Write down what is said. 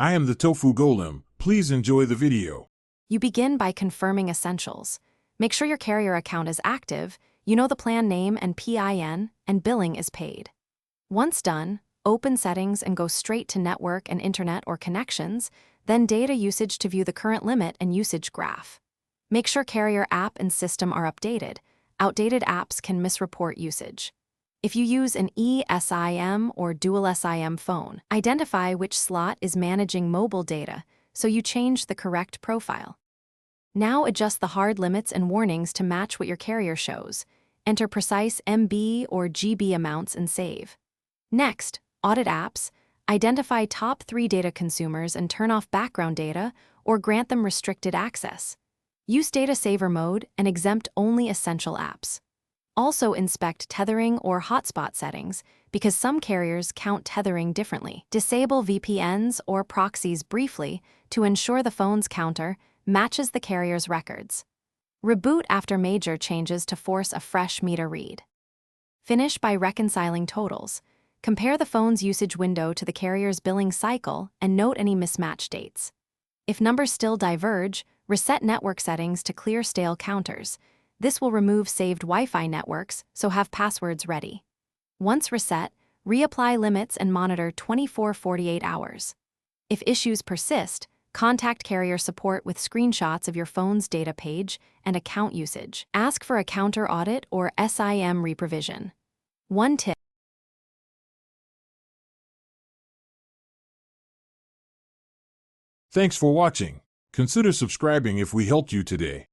I am the Tofu Golem. Please enjoy the video. You begin by confirming essentials. Make sure your carrier account is active, you know the plan name and PIN, and billing is paid. Once done, open settings and go straight to network and internet or connections, then data usage to view the current limit and usage graph. Make sure carrier app and system are updated. Outdated apps can misreport usage. If you use an eSIM or dual SIM phone, identify which slot is managing mobile data so you change the correct profile. Now adjust the hard limits and warnings to match what your carrier shows. Enter precise MB or GB amounts and save. Next, audit apps. Identify top 3 data consumers and turn off background data or grant them restricted access. Use data saver mode and exempt only essential apps. Also inspect tethering or hotspot settings because some carriers count tethering differently. Disable VPNs or proxies briefly to ensure the phone's counter matches the carrier's records. Reboot after major changes to force a fresh meter read. Finish by reconciling totals. Compare the phone's usage window to the carrier's billing cycle and note any mismatch dates. If numbers still diverge, reset network settings to clear stale counters. This will remove saved Wi-Fi networks, so have passwords ready. Once reset, reapply limits and monitor 24-48 hours. If issues persist, contact carrier support with screenshots of your phone's data page and account usage. Ask for a counter audit or SIM reprovision. One tip. Thanks for watching. Consider subscribing if we helped you today.